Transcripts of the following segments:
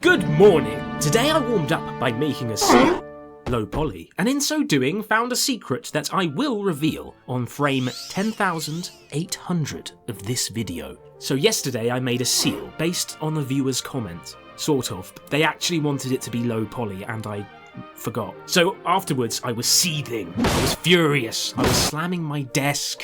Good morning! Today I warmed up by making a seal, low poly, and in so doing found a secret that I will reveal on frame 10,800 of this video. So yesterday I made a seal based on the viewer's comment. Sort of. They actually wanted it to be low poly and I forgot. So afterwards I was seething, I was furious, I was slamming my desk.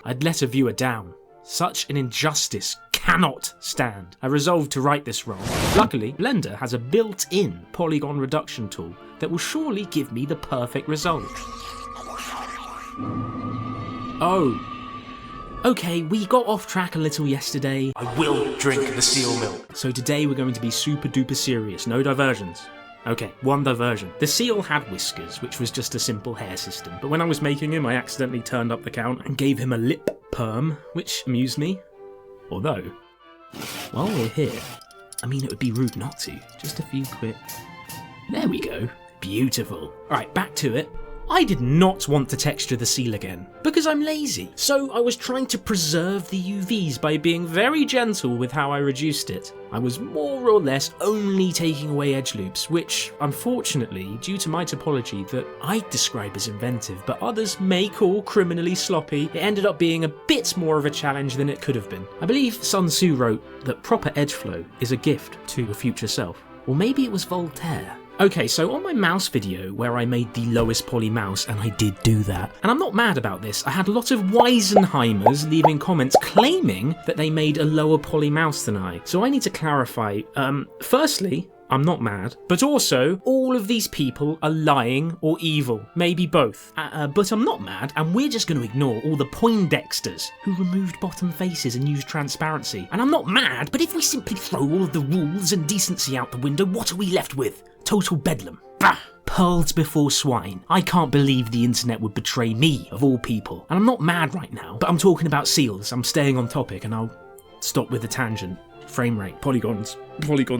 I'd let a viewer down. Such an injustice cannot stand. I resolved to right this wrong. Luckily, Blender has a built-in polygon reduction tool that will surely give me the perfect result. Oh. Okay, we got off track a little yesterday. I will drink the seal milk. So today we're going to be super duper serious, no diversions. Okay, one diversion. The seal had whiskers, which was just a simple hair system, but when I was making him I accidentally turned up the count and gave him a lip perm, which amused me. Although, while we're here, I mean it would be rude not to. Just a few quick... There we go. Beautiful. Alright, back to it. I did not want to texture the seal again, because I'm lazy. So I was trying to preserve the UVs by being very gentle with how I reduced it. I was more or less only taking away edge loops, which, unfortunately, due to my topology that I describe as inventive, but others may call criminally sloppy, it ended up being a bit more of a challenge than it could have been. I believe Sun Tzu wrote that proper edge flow is a gift to your future self. Or maybe it was Voltaire. Okay, so on my mouse video where I made the lowest poly mouse, and I did do that, and I'm not mad about this, I had a lot of Weisenheimers leaving comments claiming that they made a lower poly mouse than I. So I need to clarify, firstly, I'm not mad, but also, all of these people are lying or evil, maybe both. But I'm not mad, and we're just going to ignore all the Poindexters who removed bottom faces and used transparency. And I'm not mad, but if we simply throw all of the rules and decency out the window, what are we left with? Total bedlam. Bah! Pearls before swine. I can't believe the internet would betray me, of all people. And I'm not mad right now, but I'm talking about seals. I'm staying on topic, and I'll stop with the tangent. Frame rate, polygons,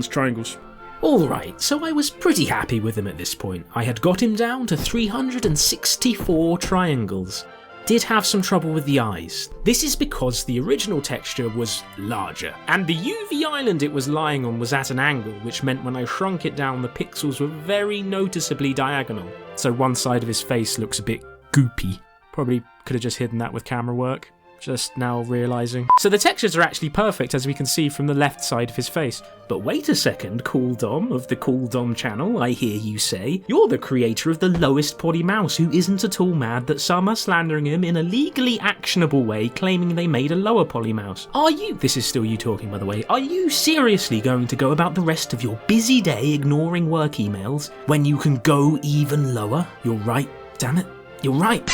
triangles. Alright, so I was pretty happy with him at this point. I had got him down to 364 triangles. Did have some trouble with the eyes. This is because the original texture was larger, and the UV island it was lying on was at an angle, which meant when I shrunk it down the pixels were very noticeably diagonal. So one side of his face looks a bit goopy. Probably could have just hidden that with camera work. Just now realising. So the textures are actually perfect, as we can see from the left side of his face. But wait a second, Cool Dom of the Cool Dom channel, I hear you say. You're the creator of the lowest poly mouse who isn't at all mad that some are slandering him in a legally actionable way, claiming they made a lower poly mouse. Are you, this is still you talking by the way, are you seriously going to go about the rest of your busy day ignoring work emails when you can go even lower? You're right, damn it, you're right.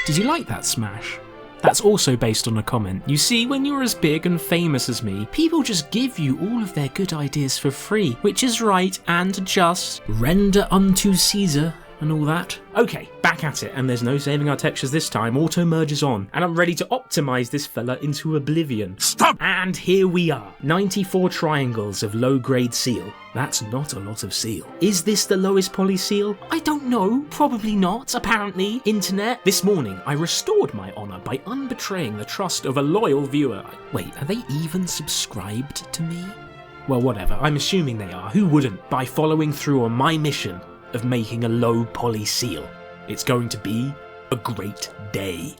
Did you like that smash? That's also based on a comment. You see, when you're as big and famous as me, people just give you all of their good ideas for free, which is right and just. Render unto Caesar and all that. Okay, back at it, and there's no saving our textures this time. Auto merge is on, and I'm ready to optimize this fella into oblivion. Stop! And here we are, 94 triangles of low-grade seal. That's not a lot of seal. Is this the lowest poly seal? I don't know, probably not, apparently. Internet. This morning, I restored my honour by unbetraying the trust of a loyal viewer. Wait, are they even subscribed to me? Well, whatever, I'm assuming they are. Who wouldn't? By following through on my mission of making a low poly seal. It's going to be a great day.